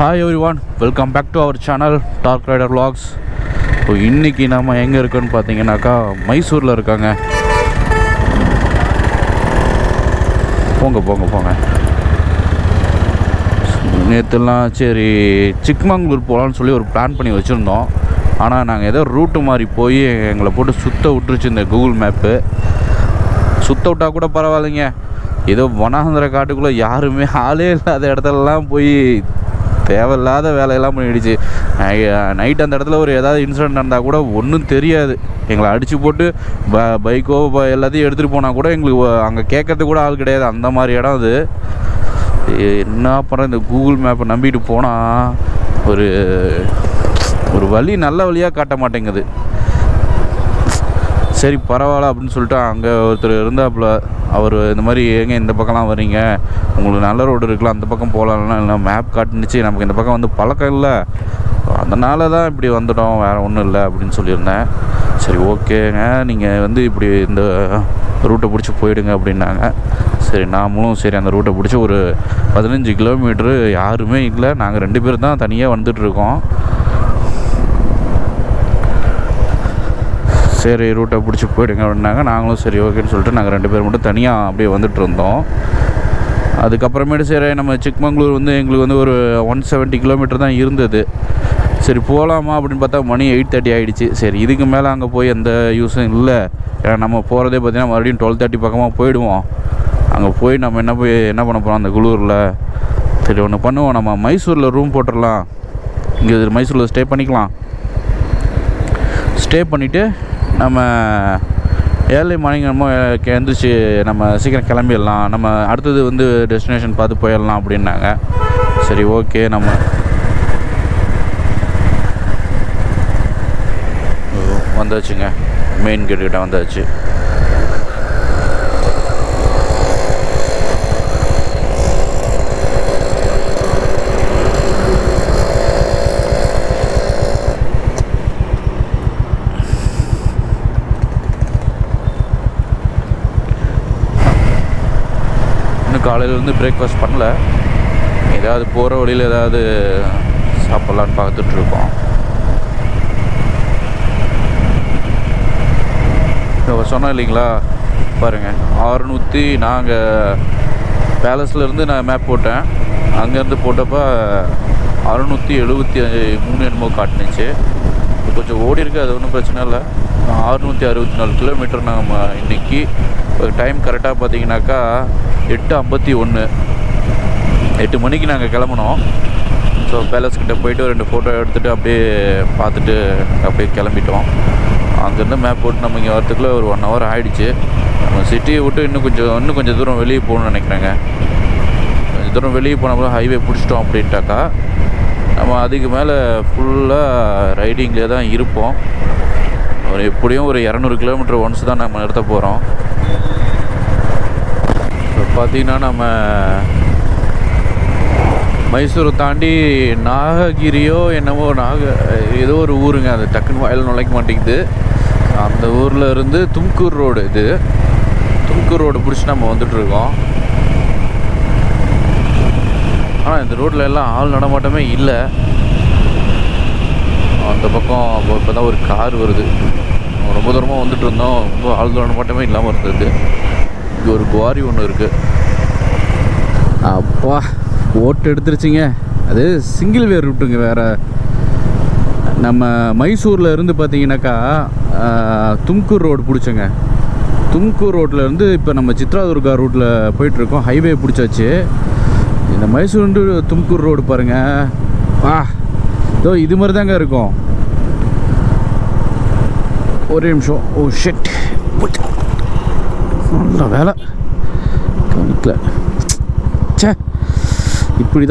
Hi everyone, welcome back to our channel Ladhak Ride vlogs. So இன்னைக்கு நாம எங்க இருக்கோம்னு பாத்தீங்கன்னாக்கா மைசூர்ல இருக்காங்க. போங்க. நேத்துலாம் சரி சிக்மங்களூர் போலாம்னு சொல்லி ஒரு பிளான் பண்ணி வச்சிருந்தோம். ஆனா நாங்க ஏதோ ரூட் மாதிரி போய் எங்களை போட்டு சுத்த விட்டுருச்சு இந்த கூகுள் மேப். சுத்த விட்டா கூட பரவாயில்லைங்க. ஏதோ வனாந்தர காட்டுக்குள்ள யாருமே ஆளே இல்லாத இடத்துலலாம் போய் தேவையில்லாத வேலையெல்லாம் பண்ணிடுச்சு. நைட் அந்த இடத்துல ஒரு ஏதாவது இன்சிடென்ட் நடந்தால் கூட ஒன்றும் தெரியாது. எங்களை அடித்து போட்டு பைக்கோ எல்லாத்தையும் எடுத்துகிட்டு போனால் கூட எங்களுக்கு அங்கே கேட்கறதுக்கு கூட ஆள் கிடையாது. அந்த மாதிரி இடம் அது. என்ன பண்ணுற, இந்த கூகுள் மேப்பை நம்பிட்டு போனால் ஒரு வழி நல்ல வழியாக காட்ட மாட்டேங்குது. சரி பரவாயில்ல அப்படின்னு சொல்லிட்டு அங்கே ஒருத்தர் இருந்தாப்புல. அவர் இந்த மாதிரி ஏங்க இந்த பக்கம்லாம் வரீங்க, உங்களுக்கு நல்ல ரோடு இருக்கலாம், அந்த பக்கம் போகலாம்னா இல்லை மேப் காட்டுனுச்சு, நமக்கு இந்த பக்கம் வந்து பழக்கம் இல்லை, அதனால தான் இப்படி வந்துட்டோம், வேறு ஒன்றும் இல்லை அப்படின்னு சொல்லியிருந்தேன். சரி ஓகேங்க, நீங்கள் வந்து இப்படி இந்த ரூட்டை பிடிச்சி போயிடுங்க அப்படின்னாங்க. சரி நாமளும் சரி அந்த ரூட்டை பிடிச்சி ஒரு 15 கிலோமீட்ரு யாருமே இல்லை, நாங்கள் 2 பேர் தான் தனியாக வந்துட்டுருக்கோம். சரி ரூட்டை பிடிச்சி போயிடுங்க அப்படின்னாங்க. நாங்களும் சரி ஓகேன்னு சொல்லிட்டு நாங்கள் 2 பேர் மட்டும் தனியாக அப்படியே வந்துட்டு இருந்தோம். அதுக்கப்புறமேட்டு சரி நம்ம சிக்மங்களூர் வந்து எங்களுக்கு வந்து ஒரு 170 கிலோமீட்டர் தான் இருந்தது. சரி போகலாமா அப்படின்னு பார்த்தா மணி 8:30 ஆகிடுச்சு. சரி இதுக்கு மேலே அங்கே போய் எந்த யூஸும் இல்லை. ஏன்னா நம்ம போகிறதே பார்த்திங்கன்னா மறுபடியும் 12:30 பக்கமாக போயிடுவோம். அங்கே போய் நம்ம என்ன பண்ண போகிறோம் அந்த குளூரில். சரி ஒன்று பண்ணுவோம், நம்ம மைசூரில் ரூம் போட்டுடலாம், இங்கே மைசூரில் ஸ்டே பண்ணிக்கலாம். ஸ்டே பண்ணிவிட்டு நம்ம ஏர்லி மார்னிங் நம்ம எழுந்திரிச்சு நம்ம சீக்கிரம் கிளம்பிடலாம், நம்ம அடுத்தது வந்து டெஸ்டினேஷன் பார்த்து போயிடலாம் அப்படின்னாங்க. சரி ஓகே, நம்ம வந்தாச்சுங்க, மெயின் கேட்டுக்கிட்ட வந்தாச்சு. காலையில் வந்து பிரேக்ஃபாஸ்ட் பண்ணல, ஏதாவது போகிற வழியில் ஏதாவது சாப்பிட்லான்னு பார்த்துட்ருக்கோம். சொன்னோம் இல்லைங்களா, பாருங்கள் 600, நாங்கள் பேலஸ்லேருந்து நான் மேப் போட்டேன், அங்கேருந்து போட்டப்போ 673 என்னமோ காட்டுனுச்சு. கொஞ்சம் ஓடி இருக்குது, அது ஒன்றும் பிரச்சனை இல்லை. 664 கிலோமீட்டர் நம்ம இன்றைக்கி டைம் கரெக்டாக பார்த்தீங்கன்னாக்கா 8:51, 8 மணிக்கு நாங்கள் கிளம்புனோம். ஸோ பேலஸ்கிட்ட போயிட்டு 2 ஃபோட்டோ எடுத்துகிட்டு அப்படியே பார்த்துட்டு அப்படியே கிளம்பிட்டோம். அங்கேருந்து மேப் போட்டு நம்ம இங்கே வரத்துக்குள்ளே ஒரு 1 ஹவர் ஆகிடுச்சு. நம்ம சிட்டியை விட்டு இன்னும் கொஞ்சம் தூரம் வெளியே போகணும்னு நினைக்கிறேங்க. கொஞ்சம் தூரம் வெளியே போனப்போ ஹைவே பிடிச்சிட்டோம் அப்படின்ட்டாக்கா நம்ம அதுக்கு மேலே ஃபுல்லாக ரைடிங்லேயே தான் இருப்போம். எப்படியும் ஒரு 200 கிலோமீட்டர் ஒன்ஸ் தான் நம்ம நிறுத்த போகிறோம். இப்போ பார்த்திங்கன்னா நம்ம மைசூரை தாண்டி நாககிரியோ என்னவோ ஏதோ ஒரு ஊருங்க, அது டக்குன்னு வாயில் நுழைக்க மாட்டேங்குது. அந்த ஊரில் இருந்து தும்கூர் ரோடு, இது தும்கூர் ரோடு பிடிச்சி நம்ம வந்துட்டுருக்கோம். ஆனால் இந்த ரோட்டில் எல்லாம் ஆள் நடமாட்டமே இல்லை. அந்த பக்கம் இப்போ தான் ஒரு கார் வருது, ரொம்ப தூரமாக வந்துட்டு இருந்தோம், ரொம்ப ஆள் நடமாட்டமே இல்லாமல் இருந்தது. இங்கே ஒரு குவாரி ஒன்று இருக்குது. அப்பா ஓட்டு எடுத்துருச்சிங்க. அது சிங்கிள் வே ரூட்டுங்க. வேறு நம்ம மைசூரில் இருந்து பார்த்தீங்கன்னாக்கா தும்கூர் ரோடு பிடிச்சோங்க. தும்கூர் ரோட்டில் இருந்து இப்போ நம்ம சித்ராதுர்கா ரூட்டில் போயிட்டுருக்கோம். ஹைவே பிடிச்சாச்சு. இந்த மைசூர் தும்கூர் ரோடு பாருங்கள், இதோ இது மாதிரி தாங்க இருக்கும். ஒரே நிமிஷம். ஓ ஷிட், நல்ல வேலை கவனிக்கல. சே, இப்படி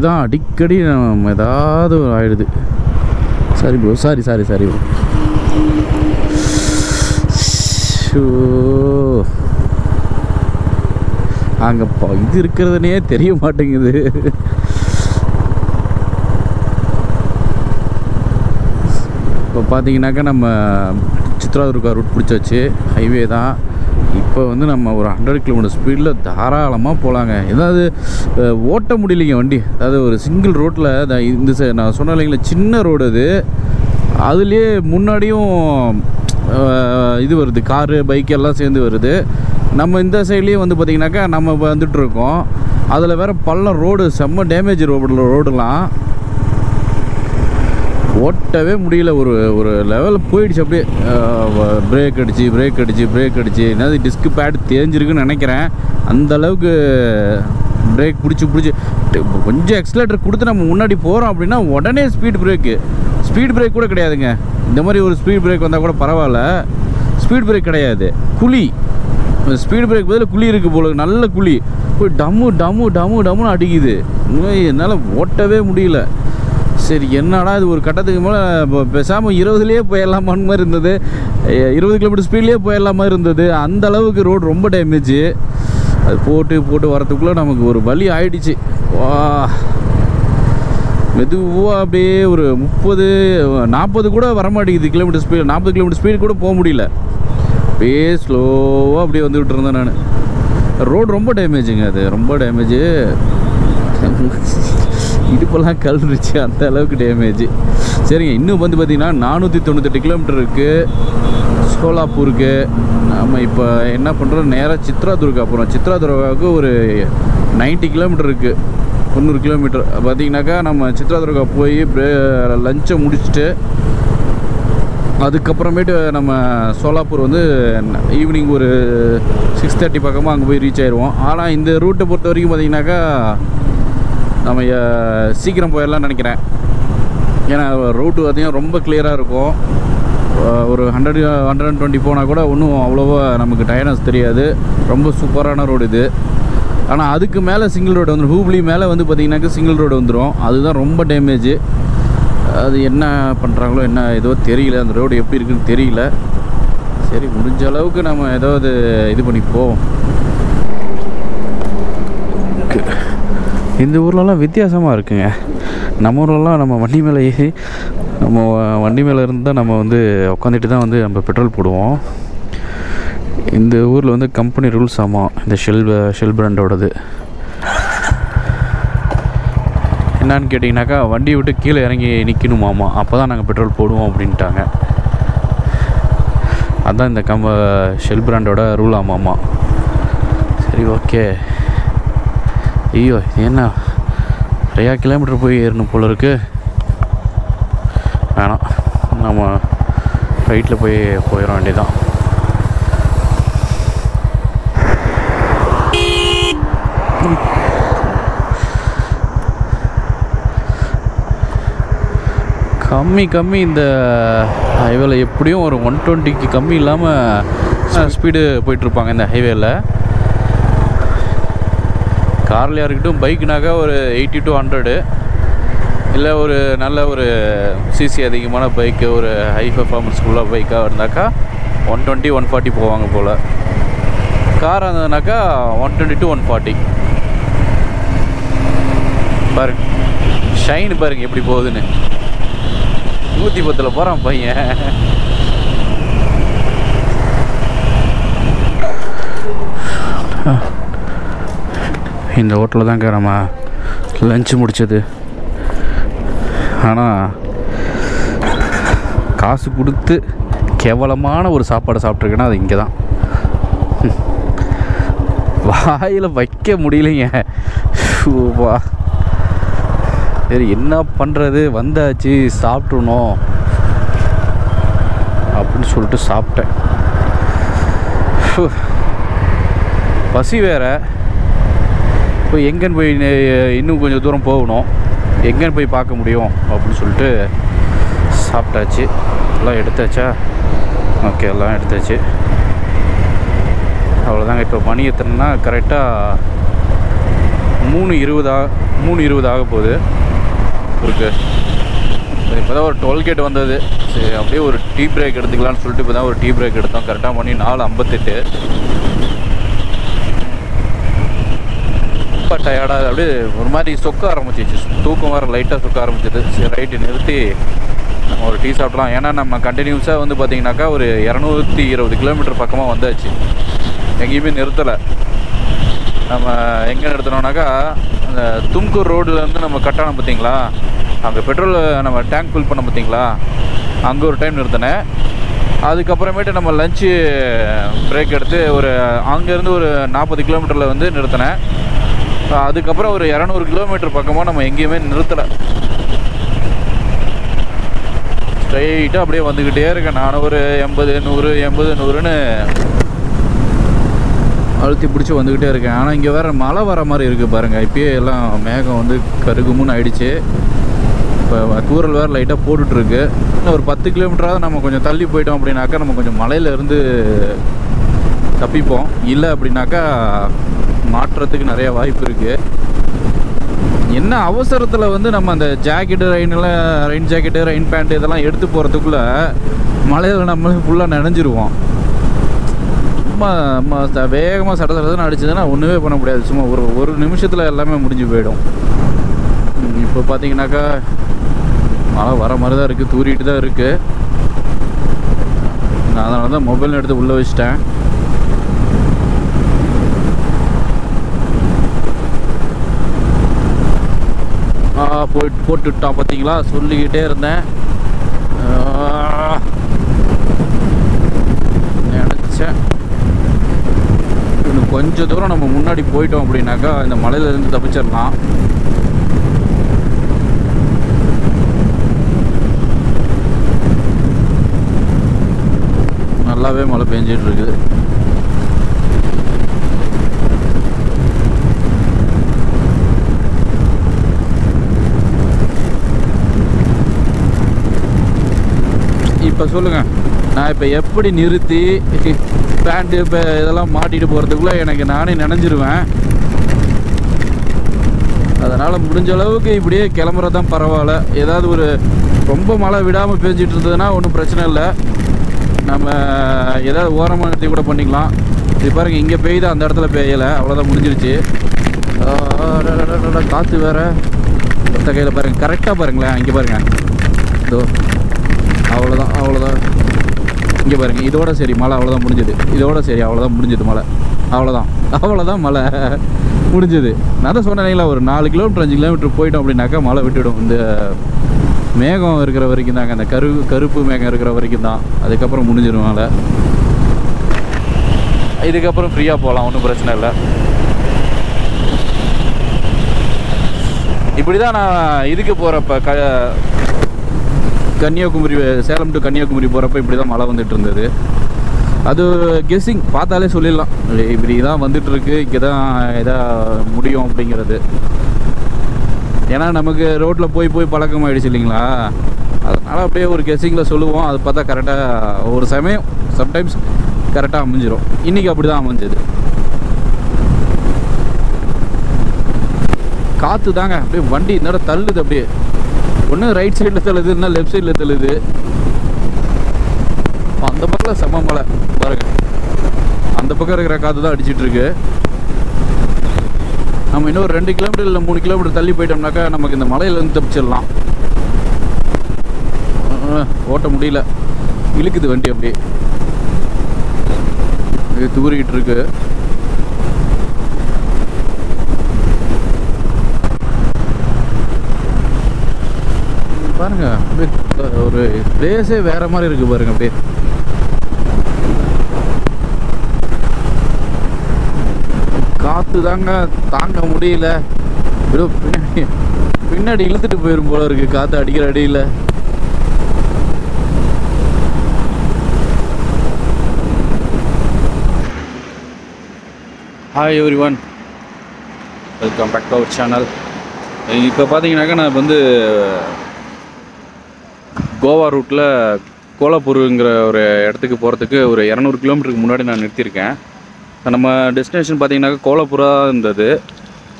தான் அடிக்கடி நம்ம ஏதாவது ஆகிடுது. Sorry bro, sorry bro. அங்கே இது இருக்கிறதுனே தெரிய மாட்டேங்குது. இப்போ பார்த்தீங்கன்னாக்கா நம்ம சித்ராதுர்கா ரூட் பிடிச்சாச்சு. ஹைவே தான். இப்போ வந்து நம்ம ஒரு 100 கிலோமீட்டர் ஸ்பீடில் தாராளமாக போகலாங்க. ஏதாவது ஓட்ட முடியலைங்க வண்டி. அதாவது ஒரு சிங்கிள் ரோட்டில் இந்த நான் சொன்ன இல்லைங்களா சின்ன ரோடு அது, அதுலேயே முன்னாடியும் இது வருது, காரு பைக் எல்லாம் சேர்ந்து வருது. நம்ம இந்த சைட்லேயே வந்து பார்த்திங்கனாக்கா நம்ம வந்துட்டுருக்கோம். அதில் வேறு பள்ளம் ரோடு, செம்ம டேமேஜ் ரோடுலாம் ஓட்டவே முடியல. ஒரு லெவலில் போயிடுச்சு அப்படியே. பிரேக் அடிச்சு என்னது டிஸ்க் பேட் தேஞ்சிருக்குன்னு நினைக்கிறேன். அந்தளவுக்கு பிரேக் பிடிச்சி கொஞ்சம் எக்ஸலேட்டர் கொடுத்து நம்ம முன்னாடி போகிறோம் அப்படின்னா உடனே ஸ்பீட் பிரேக் கூட கிடையாதுங்க. இந்த மாதிரி ஒரு ஸ்பீட் பிரேக் வந்தால் கூட பரவாயில்ல, ஸ்பீட் பிரேக் கிடையாது. குழி, ஸ்பீட் பிரேக் பதில் குழி இருக்குது போல, நல்ல குழி. போய் டம்முன்னு அடிக்குது. என்னால் ஓட்டவே முடியல. சரி என்னடா இது, ஒரு கட்டத்துக்கு மேலே பேசாமல் 20லேயே போயிடலாமான்னு மாதிரி இருந்தது, 20 கிலோமீட்டர் ஸ்பீட்லேயே போயிடலாமா இருந்தது. அந்த அளவுக்கு ரோடு ரொம்ப டேமேஜ். அது போட்டு வரத்துக்குள்ளே நமக்கு ஒரு வலி ஆயிடுச்சு. வா, மெதுவாக அப்படியே ஒரு 30-40 கூட வரமாட்டேங்குது கிலோமீட்டர் ஸ்பீடு. 40 கிலோமீட்டர் ஸ்பீடு கூட போக முடியல. அப்படியே ஸ்லோவாக அப்படியே வந்துக்கிட்டு இருந்தேன் நான். ரோடு ரொம்ப டேமேஜுங்க, அது ரொம்ப டேமேஜு. இடுப்பெல்லாம் கல்றிச்சு, அந்த அளவுக்கு டேமேஜ். சரிங்க, இன்னும் வந்து பார்த்திங்கன்னா 498 கிலோமீட்டர் இருக்குது சோலாப்பூருக்கு. நம்ம இப்போ என்ன பண்ணுறோம், நேராக சித்ராதுர்கா போகிறோம். சித்ராதுர்காவுக்கு ஒரு 90 கிலோமீட்டர் இருக்குது, 90 கிலோமீட்டர். பார்த்திங்கனாக்கா நம்ம சித்ராதுர்கா போய் லஞ்சை முடிச்சுட்டு அதுக்கப்புறமேட்டு நம்ம சோலாப்பூர் வந்து ஈவினிங் ஒரு 6:30 பக்கமாக அங்கே போய் ரீச் ஆயிடுவோம். ஆனால் இந்த ரூட்டை பொறுத்த வரைக்கும் பார்த்திங்கனாக்கா நம்ம சீக்கிரம் போயிடலாம்னு நினைக்கிறேன். ஏன்னா ரூட்டு பார்த்திங்கன்னா ரொம்ப கிளியராக இருக்கும். ஒரு 120 போனால் கூட ஒன்றும் அவ்வளோவா நமக்கு டயர்னஸ் தெரியாது. ரொம்ப சூப்பரான ரோடு இது. ஆனால் அதுக்கு மேலே சிங்கிள் ரோடு வந்துடும். ஹூப்ளி மேலே வந்து பார்த்திங்கனாக்கா சிங்கிள் ரோடு வந்துடும். அதுதான் ரொம்ப டேமேஜ். அது என்ன பண்ணுறாங்களோ என்ன ஏதோ தெரியல, அந்த ரோடு எப்படி இருக்குன்னு தெரியல. சரி, முடிஞ்ச அளவுக்கு நம்ம ஏதாவது இது பண்ணிப்போம். இந்த ஊர்லலாம் வித்தியாசமாக இருக்குங்க. நம்ம ஊர்லலாம் நம்ம வண்டி மேலே ஏறி நம்ம வண்டி மேலே இருந்தால் நம்ம வந்து உட்காந்துட்டு தான் வந்து நம்ம பெட்ரோல் போடுவோம். இந்த ஊரில் வந்து கம்பெனி ரூல்ஸ். ஆமாம், இந்த ஷெல் பிராண்டோடது என்னான்னு கேட்டிங்கனாக்கா வண்டியை விட்டு கீழே இறங்கி நிற்கணுமாமா, அப்போ தான் நாங்கள் பெட்ரோல் போடுவோம் அப்படின்ட்டாங்க. அதுதான் இந்த ஷெல் பிராண்டோட ரூல். ஆமாம்மா. சரி, ஓகே. ஐயோ, என்ன நிறையா கிலோமீட்டர் போய் ஏறணும் போல இருக்கு. வேணாம், நம்ம ரைட்டில் போயிட வேண்டியதான். கம்மி இந்த ஹைவேல எப்படியும் ஒரு 120க்கு கம்மி இல்லாமல் ஸ்பீடு போயிட்டுருப்பாங்க இந்த ஹைவேல. கார்லையாக இருக்கட்டும், பைக்குனாக்கா ஒரு 80 to 100, இல்லை ஒரு நல்ல ஒரு சிசி அதிகமான பைக்கு, ஒரு ஹை பர்ஃபார்மன்ஸ் உள்ள பைக்காக இருந்தாக்கா 120 140 போவாங்க போல். காராக இருந்ததுனாக்கா 120 to 140. பாருங்க ஷைன், பாருங்க எப்படி போகுதுன்னு. 110 போகிறான் பையன். இந்த ஹோட்டலில் தாங்க நம்ம லஞ்சு முடித்தது. ஆனால் காசு கொடுத்து கேவலமான ஒரு சாப்பாடு சாப்பிட்ருக்கேன்னா அது இங்கே தான். வாயில் வைக்க முடியலைங்க. வா, சரி என்ன பண்ணுறது, வந்தாச்சு சாப்பிட்றணும் அப்படின்னு சொல்லிட்டு சாப்பிட்டேன். பசி வேறு. இப்போ எங்கேன்னு போய் இன்னும் கொஞ்சம் தூரம் போகணும், எங்கேன்னு போய் பார்க்க முடியும் அப்படின்னு சொல்லிட்டு சாப்பிட்டாச்சு. எல்லாம் எடுத்தாச்சா? ஓகே, எல்லாம் எடுத்தாச்சு. அவ்வளோதாங்க. இப்போ மணி எத்தனைன்னா கரெக்டாக 3:20 ஆக போகுது இருக்கு. இப்போ தான் ஒரு டோல்கேட் வந்தது. சரி, அப்படியே ஒரு டீ பிரேக் எடுத்துக்கலான்னு சொல்லிட்டு இப்போ தான் ஒரு டீ பிரேக் எடுத்தோம். கரெக்டாக மணி 4:58. ரொம்ப டயர்டாக அப்படியே ஒரு மாதிரி சொக்க ஆரம்பிச்சிச்சு. தூக்கம் வர லைட்டாக சொக்க ஆரம்பிச்சிது. சரி, ரைட்டு நிறுத்தி நம்ம ஒரு டீ சாப்பிட்லாம். ஏன்னா நம்ம கண்டினியூஸாக வந்து பார்த்திங்கனாக்கா ஒரு 220 கிலோமீட்டர் பக்கமாக வந்தாச்சு. எங்கேயுமே நிறுத்தலை. நம்ம எங்கே நிறுத்தினோம்னாக்கா அந்த தும்கூர் ரோடுலேருந்து நம்ம கட்டணம் பார்த்தீங்களா, அங்கே பெட்ரோல் நம்ம டேங்க் ஃபில் பண்ண பார்த்தீங்களா, அங்கே ஒரு டைம் நிறுத்தினேன். அதுக்கப்புறமேட்டு நம்ம லஞ்சு பிரேக் எடுத்து அங்கேருந்து ஒரு 40 கிலோமீட்டரில் வந்து நிறுத்தினேன். அதுக்கப்புறம் ஒரு 200 கிலோமீட்டர் பக்கமாக நம்ம எங்கேயுமே நிறுத்தலை. ஸ்ட்ரைட்டாக அப்படியே வந்துக்கிட்டே இருக்கேன். நானும் ஒரு 80 100 80 100ன்னு அழுத்தி பிடிச்சி வந்துக்கிட்டே இருக்கேன். ஆனால் இங்கே வேறு மழை வர மாதிரி இருக்குது பாருங்கள். இப்போயே எல்லாம் மேகம் வந்து கருகுமுன்னு ஆயிடுச்சு. இப்போ தூரல் வேறு லைட்டாக போட்டுட்ருக்கு. இன்னும் ஒரு 10 கிலோமீட்டராவது நம்ம கொஞ்சம் தள்ளி போயிட்டோம் அப்படின்னாக்கா நம்ம கொஞ்சம் மலையிலேருந்து தப்பிப்போம். இல்லை அப்படின்னாக்கா மாற்றத்துக்கு நிறைய வாய்ப்பு இருக்குது. என்ன அவசரத்தில் வந்து நம்ம அந்த jacket rain jacket rain pant இதெல்லாம் எடுத்து போகிறதுக்குள்ளே மலையில் நம்மளே ஃபுல்லாக நனைஞ்சிருவோம். சும்மா வேகமாக சடசடன்னு அடிச்சதுன்னா ஒன்றுமே பண்ண முடியாது. சும்மா ஒரு நிமிஷத்தில் எல்லாமே முடிஞ்சு போயிடும். இப்போ பார்த்தீங்கன்னாக்கா மழை வர மாதிரி தான் இருக்குது, தூரிட்டு தான் இருக்குது. நான் அதனால தான் மொபைல் எடுத்து உள்ளே வச்சிட்டேன். போட்டுட்டான் பார்த்தீங்களா, சொல்லிக்கிட்டே இருந்தேன். நினச்சேன் இன்னும் கொஞ்சம் தூரம் நம்ம முன்னாடி போயிட்டோம் அப்படின்னாக்கா இந்த மலையிலேருந்து தப்பிச்சிடலாம். நல்லாவே மழை பெஞ்சிட்டு இருக்குது. இப்போ சொல்லுங்கள், நான் இப்போ எப்படி நிறுத்தி பேண்ட்டு இப்போ இதெல்லாம் மாட்டிட்டு போகிறதுக்குள்ளே எனக்கு நானே நினைஞ்சிருவேன். அதனால் முடிஞ்ச அளவுக்கு இப்படியே கிளம்புறதான் பரவாயில்ல. ஏதாவது ஒரு ரொம்ப மழை விடாமல் பெஞ்சிட்டு இருந்ததுன்னா ஒன்றும் பிரச்சனை இல்லை. நம்ம ஏதாவது ஓரமாக நிறுத்தி கூட பண்ணிக்கலாம். இது பாருங்கள், இங்கே பெய்யுது, அந்த இடத்துல பெய்யலை, அவ்வளோதான், முடிஞ்சிருச்சு. காற்று வேறு ஒத்த கையில் பாருங்கள், கரெக்டாக பாருங்களேன். இங்கே பாருங்கள், இதோ அவ்வளோதான். இங்கே பாருங்கள், இதோட சரி மழை அவ்வளோதான் முடிஞ்சுது. இதோட சரி அவ்வளோதான் முடிஞ்சுது மழை. அவ்வளோதான் மழை முடிஞ்சுது. நான் தான் சொன்னேங்களா, ஒரு 4 கிலோமீட்டர் 5 கிலோமீட்டர் போயிட்டோம் அப்படின்னாக்கா மழை விட்டுவிடும். இந்த மேகம் இருக்கிற வரைக்கும் தாங்க, அந்த கருப்பு மேகம் இருக்கிற வரைக்கும் தான். அதுக்கப்புறம் முடிஞ்சிடும் மழை. இதுக்கப்புறம் ஃப்ரீயாக போகலாம், ஒன்றும் பிரச்சனை இல்லை. இப்படி தான் நான் இதுக்கு போகிறப்ப கன்னியாகுமரி, சேலம் டு கன்னியாகுமரி போகிறப்ப இப்படி தான் மழை வந்துட்டு இருந்தது. அது கெஸ்ஸிங் பார்த்தாலே சொல்லிடலாம், இப்படி தான் வந்துட்டுருக்கு, இங்கே தான் எதாவது முடியும் அப்படிங்கிறது. ஏன்னா நமக்கு ரோட்டில் போய் பழக்கமாகிடுச்சு இல்லைங்களா, அதனால் அப்படியே ஒரு கெஸ்ஸிங்கில் சொல்லுவோம். அது பார்த்தா கரெக்டாக ஒரு சம்டைம்ஸ் கரெக்டாக அமைஞ்சிரும். இன்றைக்கி அப்படி தான் அமைஞ்சது. காற்று தாங்க அப்படியே வண்டி இந்த தள்ளுது. அப்படியே ஒன்று ரைட் சைடில் தள்ளுது, இல்லைன்னா லெஃப்ட் சைடில் தள்ளுது. அந்த பக்கத்தில் செம்ம மழை பாருங்க. அந்த பக்கம் இருக்கிற காற்று தான் அடிச்சிட்ருக்கு. நம்ம இன்னும் 2 கிலோமீட்டர் இல்லை 3 கிலோமீட்டர் தள்ளி போயிட்டோம்னாக்கா நமக்கு இந்த மலையிலேருந்து தப்பிச்சிடலாம். ஓட்ட முடியல, இழுக்குது வண்டி, அப்படியே தூரிக்கிட்டு இருக்கு. பாருங்க, ஒரு பிளேஸே வேற மாதிரி இருக்கு பாருங்க. அப்படியே காத்து தாங்க தாங்க முடியல. பின்னாடி இழுத்துட்டு போயிரும் போல இருக்கு காத்து அடிக்கிற அடியில். Hi everyone, welcome back to our channel. இப்போ பார்த்தீங்கன்னாக்கா நான் வந்து கோவா ரூட்டில் கோலாப்பூருங்கிற ஒரு இடத்துக்கு போகிறதுக்கு ஒரு 200 கிலோமீட்டருக்கு முன்னாடி நான் நிறுத்தியிருக்கேன். நம்ம டெஸ்டினேஷன் பார்த்தீங்கன்னாக்கா கோலாப்பூராக இருந்தது.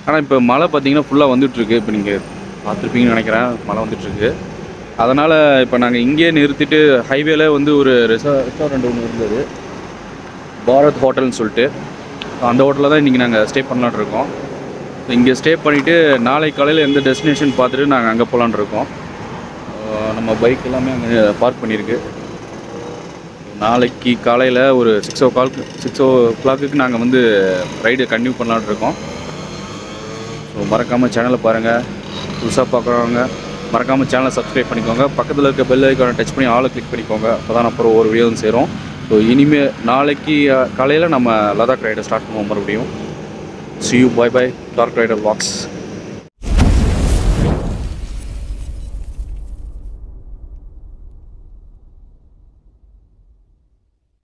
ஆனால் இப்போ மழை பார்த்தீங்கன்னா ஃபுல்லாக வந்துட்டுருக்கு. இப்போ நீங்கள் பார்த்துருப்பீங்கன்னு நினைக்கிறேன், மழை வந்துட்டுருக்கு. அதனால் இப்போ நாங்கள் இங்கேயே நிறுத்திட்டு ஹைவேல வந்து ஒரு ரெஸ்டாரண்ட் ஒன்று இருந்தது, பாரத் ஹோட்டல்னு சொல்லிட்டு. அந்த ஹோட்டலில் தான் இன்றைக்கி நாங்கள் ஸ்டே பண்ணலான்னு இருக்கோம். இங்கே ஸ்டே பண்ணிவிட்டு நாளை காலையில் எந்த டெஸ்டினேஷன் பார்த்துட்டு நாங்கள் அங்கே போகலான்னு இருக்கோம். நம்ம பைக் எல்லாமே அங்கே பார்க் பண்ணியிருக்கு. நாளைக்கு காலையில் ஒரு 6 o'clock நாங்கள் வந்து ரைடு கண்டினியூ பண்ணலான்னு இருக்கோம். ஸோ மறக்காமல் சேனலை பாருங்கள். புதுசாக பார்க்குறவங்க மறக்காமல் சேனலை சப்ஸ்கிரைப் பண்ணிக்கோங்க. பக்கத்தில் இருக்க பெல் ஐக்கானை டச் பண்ணி ஆளை கிளிக் பண்ணிக்கோங்க. அப்போ தான் அப்புறம் ஒரு வீடியோ சேரும். ஸோ இனிமேல் நாளைக்கு காலையில் நம்ம லடாக் ரைடை ஸ்டார்ட் பண்ணுவோம் மறுபடியும். See you, bye bye, Dark Rider Vlogs.